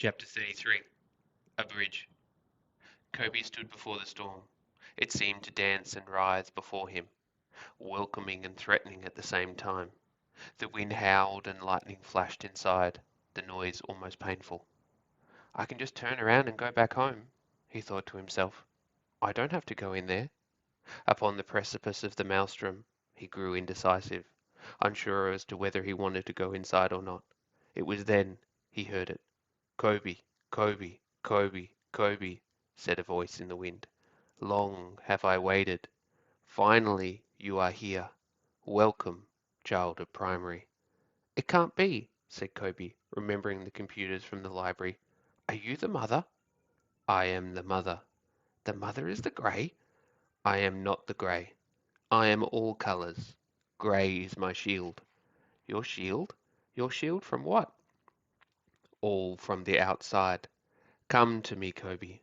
Chapter 33. A Bridge. Koby stood before the storm. It seemed to dance and writhe before him, welcoming and threatening at the same time. The wind howled and lightning flashed inside, the noise almost painful. I can just turn around and go back home, he thought to himself. I don't have to go in there. Upon the precipice of the maelstrom, he grew indecisive, unsure as to whether he wanted to go inside or not. It was then he heard it. Koby, Koby, Koby, Koby, said a voice in the wind. Long have I waited. Finally you are here. Welcome, child of primary. It can't be, said Koby, remembering the computers from the library. Are you the mother? I am the mother. The mother is the grey? I am not the grey. I am all colours. Grey is my shield. Your shield? Your shield from what? All from the outside. Come to me, Koby.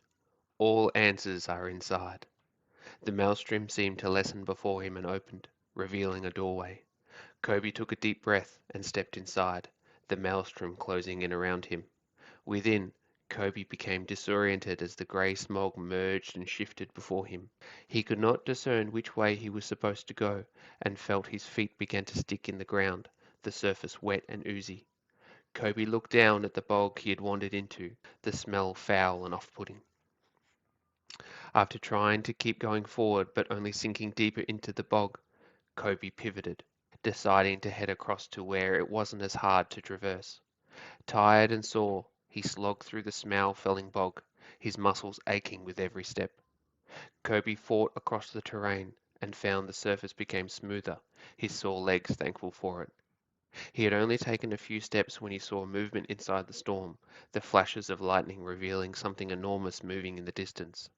All answers are inside. The maelstrom seemed to lessen before him and opened, revealing a doorway. Koby took a deep breath and stepped inside, the maelstrom closing in around him. Within, Koby became disoriented as the grey smog merged and shifted before him. He could not discern which way he was supposed to go, and felt his feet began to stick in the ground, the surface wet and oozy. Koby looked down at the bog he had wandered into, the smell foul and off-putting. After trying to keep going forward but only sinking deeper into the bog, Koby pivoted, deciding to head across to where it wasn't as hard to traverse. Tired and sore, he slogged through the smell-filling bog, his muscles aching with every step. Koby fought across the terrain and found the surface became smoother, his sore legs thankful for it. He had only taken a few steps when he saw movement inside the storm, the flashes of lightning revealing something enormous moving in the distance.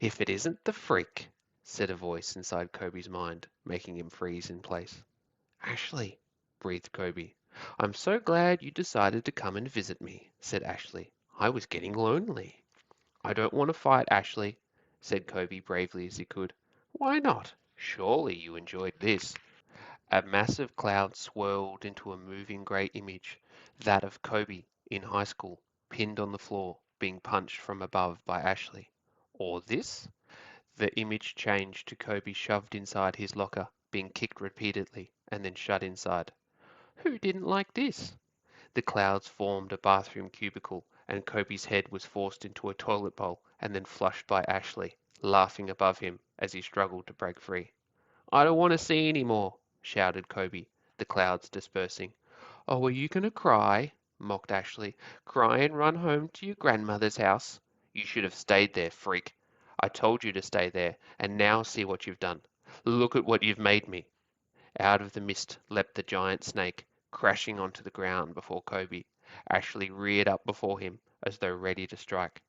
If it isn't the freak, said a voice inside Koby's mind, making him freeze in place. Ashley, breathed Koby. I'm so glad you decided to come and visit me, said Ashley. I was getting lonely. I don't want to fight, Ashley, said Koby bravely as he could. Why not? Surely you enjoyed this. A massive cloud swirled into a moving grey image, that of Koby in high school, pinned on the floor, being punched from above by Ashley. Or this? The image changed to Koby shoved inside his locker, being kicked repeatedly, and then shut inside. Who didn't like this? The clouds formed a bathroom cubicle, and Koby's head was forced into a toilet bowl and then flushed by Ashley, laughing above him as he struggled to break free. I don't want to see any more, shouted Koby, the clouds dispersing. Oh, are you going to cry? Mocked Ashley. Cry and run home to your grandmother's house? You should have stayed there, freak. I told you to stay there, and now see what you've done. Look at what you've made me. Out of the mist leapt the giant snake, crashing onto the ground before Koby. Ashley reared up before him, as though ready to strike.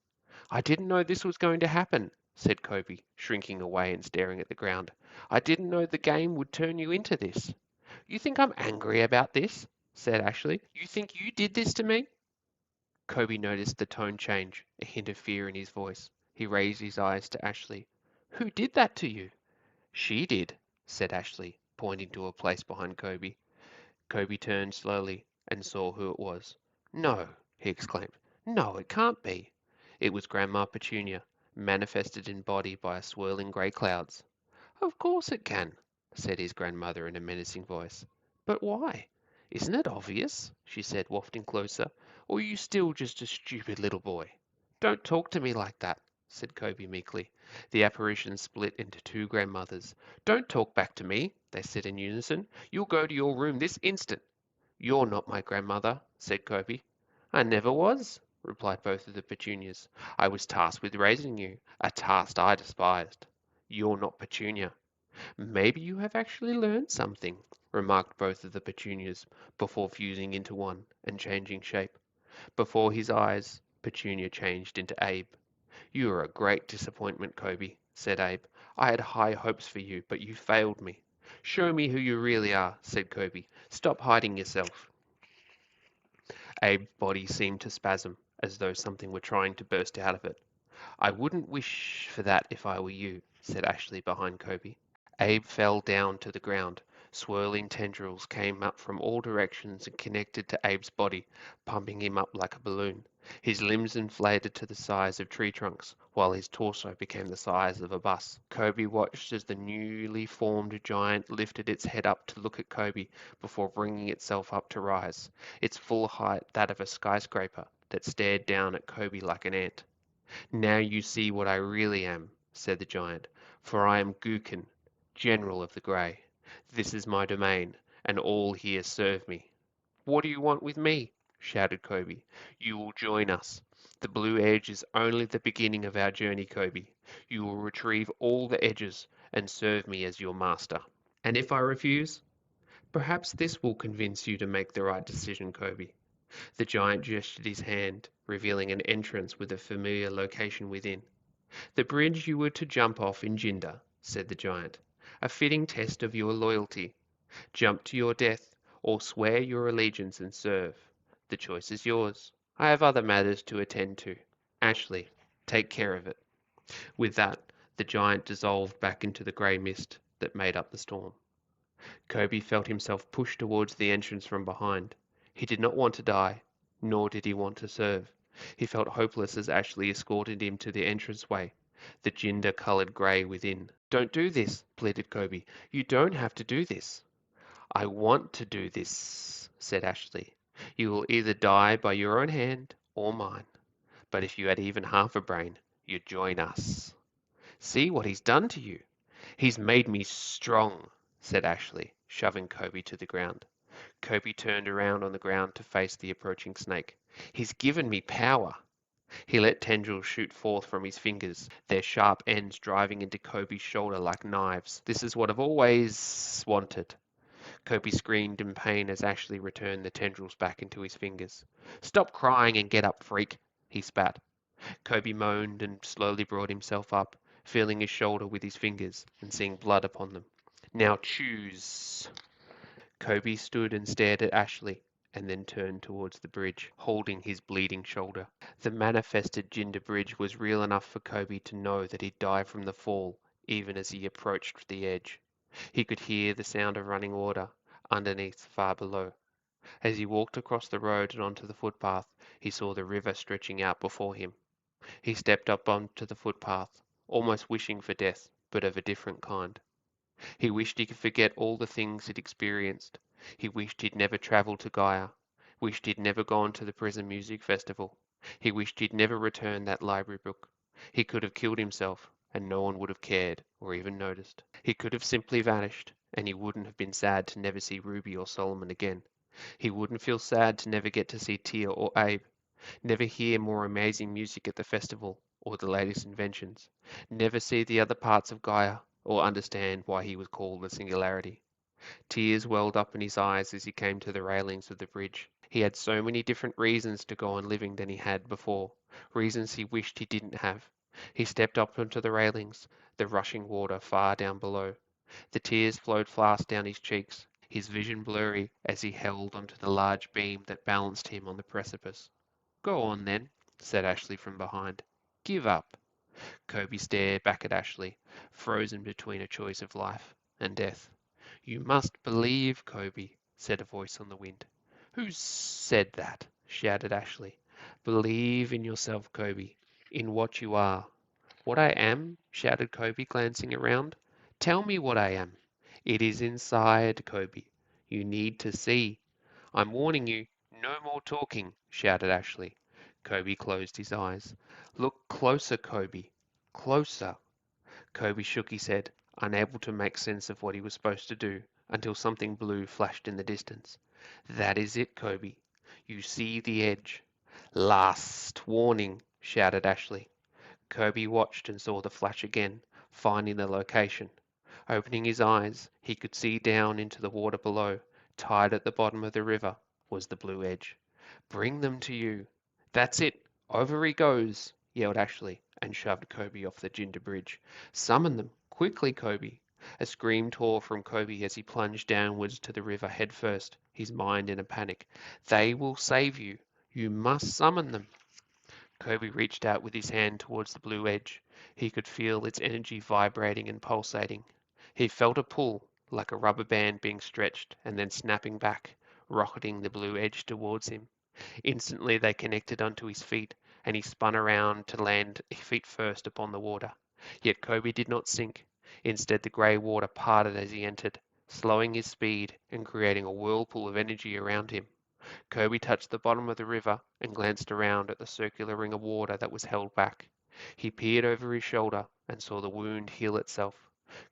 I didn't know this was going to happen, said Koby, shrinking away and staring at the ground. I didn't know the game would turn you into this. You think I'm angry about this? Said Ashley. You think you did this to me? Koby noticed the tone change, a hint of fear in his voice. He raised his eyes to Ashley. Who did that to you? She did, said Ashley, pointing to a place behind Koby. Koby turned slowly and saw who it was. No, he exclaimed. No, it can't be. It was Grandma Petunia, manifested in body by swirling grey clouds. Of course it can, said his grandmother in a menacing voice. But why? Isn't it obvious? She said, wafting closer. Or are you still just a stupid little boy? Don't talk to me like that, said Koby meekly. The apparition split into two grandmothers. Don't talk back to me, they said in unison. You'll go to your room this instant. You're not my grandmother, said Koby. I never was, replied both of the Petunias. I was tasked with raising you, a task I despised. You're not Petunia. Maybe you have actually learned something, remarked both of the Petunias, before fusing into one and changing shape. Before his eyes, Petunia changed into Abe. You are a great disappointment, Koby, said Abe. I had high hopes for you, but you failed me. Show me who you really are, said Koby. Stop hiding yourself. Abe's body seemed to spasm, as though something were trying to burst out of it. I wouldn't wish for that if I were you, said Ashley behind Koby. Abe fell down to the ground, Swirling tendrils came up from all directions and connected to Abe's body, pumping him up like a balloon. His limbs inflated to the size of tree trunks, while his torso became the size of a bus. Koby watched as the newly formed giant lifted its head up to look at Koby before bringing itself up to rise, its full height that of a skyscraper that stared down at Koby like an ant. "Now you see what I really am," said the giant, "for I am Gookin, General of the Grey. This is my domain, and all here serve me." "What do you want with me?" shouted Koby. "You will join us. The blue edge is only the beginning of our journey, Koby. You will retrieve all the edges and serve me as your master." "And if I refuse?" "Perhaps this will convince you to make the right decision, Koby." The giant gestured his hand, revealing an entrance with a familiar location within. "The bridge you were to jump off in Jinder," said the giant. "A fitting test of your loyalty. Jump to your death, or swear your allegiance and serve. The choice is yours. I have other matters to attend to. Ashley, take care of it." With that, the giant dissolved back into the grey mist that made up the storm. Koby felt himself pushed towards the entrance from behind. He did not want to die, nor did he want to serve. He felt hopeless as Ashley escorted him to the entranceway, the ginger-colored grey within. "Don't do this," pleaded Koby. "You don't have to do this." "I want to do this," said Ashley. "You will either die by your own hand or mine. But if you had even half a brain, you'd join us." "See what he's done to you." "He's made me strong," said Ashley, shoving Koby to the ground. Koby turned around on the ground to face the approaching snake. "He's given me power." He let tendrils shoot forth from his fingers, their sharp ends driving into Koby's shoulder like knives. "This is what I've always wanted." Koby screamed in pain as Ashley returned the tendrils back into his fingers. "Stop crying and get up, freak," he spat. Koby moaned and slowly brought himself up, feeling his shoulder with his fingers and seeing blood upon them. "Now choose." Koby stood and stared at Ashley, and then turned towards the bridge, holding his bleeding shoulder. The manifested Jinder bridge was real enough for Koby to know that he'd die from the fall, even as he approached the edge. He could hear the sound of running water underneath far below. As he walked across the road and onto the footpath, he saw the river stretching out before him. He stepped up onto the footpath, almost wishing for death, but of a different kind. He wished he could forget all the things he'd experienced. He wished he'd never travelled to Gaia, wished he'd never gone to the prison music festival. He wished he'd never returned that library book. He could have killed himself, and no one would have cared or even noticed. He could have simply vanished, and he wouldn't have been sad to never see Ruby or Solomon again. He wouldn't feel sad to never get to see Tia or Abe, never hear more amazing music at the festival or the latest inventions, never see the other parts of Gaia or understand why he was called the Singularity. Tears welled up in his eyes as he came to the railings of the bridge. He had so many different reasons to go on living than he had before, reasons he wished he didn't have. He stepped up onto the railings, the rushing water far down below. The tears flowed fast down his cheeks, his vision blurry as he held onto the large beam that balanced him on the precipice. "Go on then," said Ashley from behind. "Give up." Koby stared back at Ashley, frozen between a choice of life and death. "You must believe, Koby," said a voice on the wind. "Who said that?" shouted Ashley. "Believe in yourself, Koby, in what you are." "What I am?" shouted Koby, glancing around. "Tell me what I am." "It is inside, Koby. You need to see." "I'm warning you, no more talking," shouted Ashley. Koby closed his eyes. "Look closer, Koby. Closer." Koby shook his head, unable to make sense of what he was supposed to do, until something blue flashed in the distance. "That is it, Koby. You see the edge." "Last warning," shouted Ashley. Koby watched and saw the flash again, finding the location. Opening his eyes, he could see down into the water below, tied at the bottom of the river, was the blue edge. "Bring them to you." "That's it. Over he goes," yelled Ashley, and shoved Koby off the Jinder bridge. "Summon them. Quickly, Koby." A scream tore from Koby as he plunged downwards to the river head first, his mind in a panic. "They will save you. You must summon them." Koby reached out with his hand towards the blue edge. He could feel its energy vibrating and pulsating. He felt a pull, like a rubber band being stretched and then snapping back, rocketing the blue edge towards him. Instantly they connected onto his feet, and he spun around to land feet first upon the water. Yet Koby did not sink. Instead, the grey water parted as he entered, slowing his speed and creating a whirlpool of energy around him. Koby touched the bottom of the river and glanced around at the circular ring of water that was held back. He peered over his shoulder and saw the wound heal itself.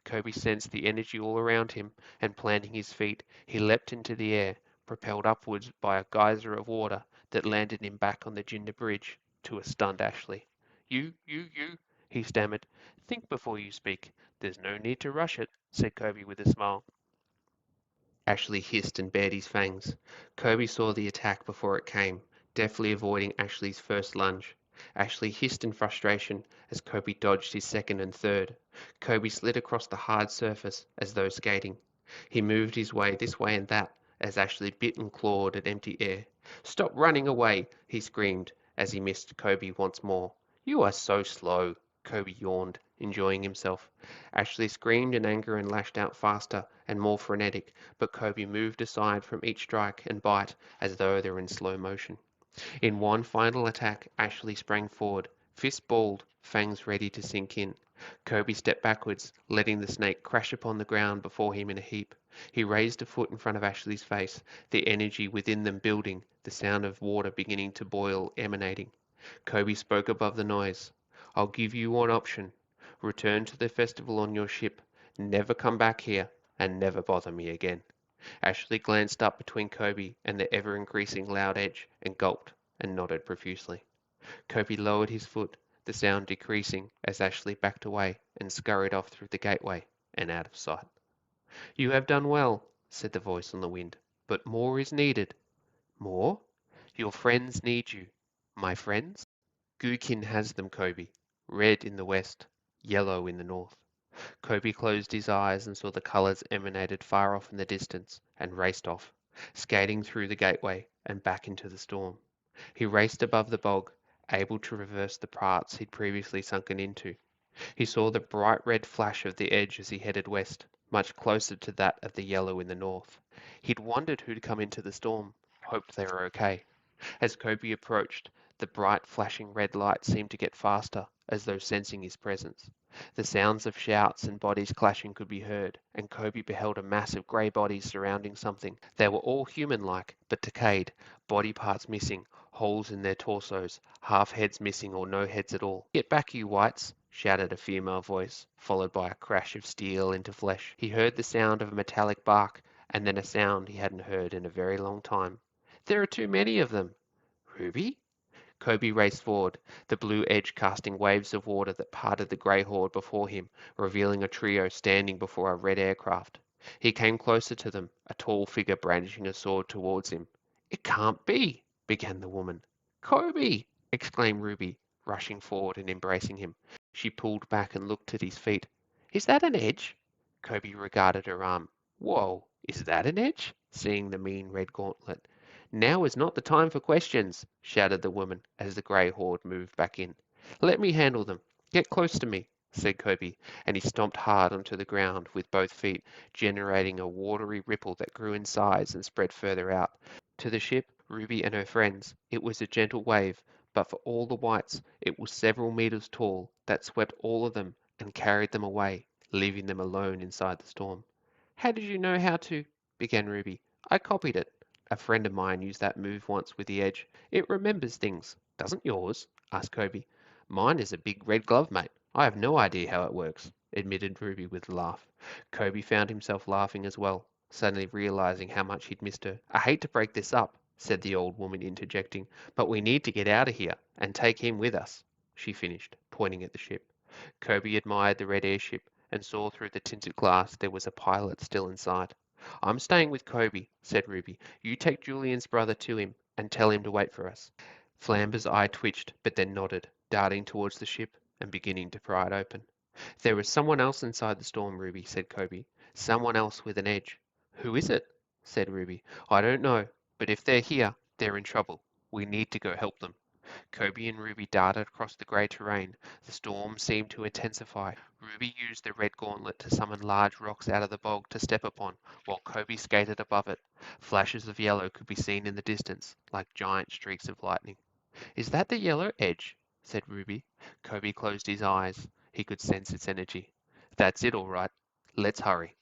Koby sensed the energy all around him, and planting his feet, he leapt into the air, propelled upwards by a geyser of water that landed him back on the Jinder Bridge to a stunned Ashley. You, he stammered. Think before you speak. There's no need to rush it, said Koby with a smile. Ashley hissed and bared his fangs. Koby saw the attack before it came, deftly avoiding Ashley's first lunge. Ashley hissed in frustration as Koby dodged his second and third. Koby slid across the hard surface as though skating. He moved his way this way and that as Ashley bit and clawed at empty air. Stop running away, he screamed as he missed Koby once more. You are so slow, Koby yawned, enjoying himself. Ashley screamed in anger and lashed out faster and more frenetic, but Koby moved aside from each strike and bite as though they were in slow motion. In one final attack, Ashley sprang forward, fist balled, fangs ready to sink in. Koby stepped backwards, letting the snake crash upon the ground before him in a heap. He raised a foot in front of Ashley's face, the energy within them building, the sound of water beginning to boil emanating. Koby spoke above the noise. I'll give you one option. Return to the festival on your ship, never come back here, and never bother me again. Ashley glanced up between Koby and the ever-increasing loud edge and gulped and nodded profusely. Koby lowered his foot, the sound decreasing as Ashley backed away and scurried off through the gateway and out of sight. You have done well, said the voice on the wind, but more is needed. More? Your friends need you. My friends? Gookin has them, Koby. Red in the west, yellow in the north. Koby closed his eyes and saw the colors emanated far off in the distance and raced off, skating through the gateway and back into the storm. He raced above the bog, able to reverse the parts he'd previously sunken into. He saw the bright red flash of the edge as he headed west, much closer to that of the yellow in the north. He'd wondered who'd come into the storm, hoped they were okay. As Koby approached, the bright flashing red light seemed to get faster, as though sensing his presence. The sounds of shouts and bodies clashing could be heard, and Koby beheld a mass of grey bodies surrounding something. They were all human-like, but decayed, body parts missing, holes in their torsos, half heads missing or no heads at all. Get back, you whites! Shouted a female voice, followed by a crash of steel into flesh. He heard the sound of a metallic bark, and then a sound he hadn't heard in a very long time. There are too many of them. Ruby? Koby raced forward, the blue edge casting waves of water that parted the grey horde before him, revealing a trio standing before a red aircraft. He came closer to them, a tall figure brandishing a sword towards him. It can't be, began the woman. Koby! Exclaimed Ruby, rushing forward and embracing him. She pulled back and looked at his feet. Is that an edge? Koby regarded her arm. Whoa, is that an edge? Seeing the mean red gauntlet. Now is not the time for questions, shouted the woman as the grey horde moved back in. Let me handle them. Get close to me, said Koby, and he stomped hard onto the ground with both feet, generating a watery ripple that grew in size and spread further out. To the ship, Ruby and her friends, it was a gentle wave, but for all the whites, it was several meters tall that swept all of them and carried them away, leaving them alone inside the storm. How did you know how to? Began Ruby. I copied it. A friend of mine used that move once with the edge. It remembers things. Doesn't yours? Asked Koby. Mine is a big red glove, mate. I have no idea how it works, admitted Ruby with a laugh. Koby found himself laughing as well, suddenly realizing how much he'd missed her. I hate to break this up, said the old woman interjecting, but we need to get out of here and take him with us, she finished, pointing at the ship. Koby admired the red airship and saw through the tinted glass there was a pilot still inside. I'm staying with Koby, said Ruby. You take Julian's brother to him and tell him to wait for us. Flamber's eye twitched, but then nodded, darting towards the ship and beginning to pry it open. There is someone else inside the storm, Ruby, said Koby. Someone else with an edge. Who is it? Said Ruby. I don't know, but if they're here, they're in trouble. We need to go help them. Koby and Ruby darted across the grey terrain. The storm seemed to intensify. Ruby used the red gauntlet to summon large rocks out of the bog to step upon, while Koby skated above it. Flashes of yellow could be seen in the distance, like giant streaks of lightning. "Is that the yellow edge?" said Ruby. Koby closed his eyes. He could sense its energy. "That's it, all right. Let's hurry."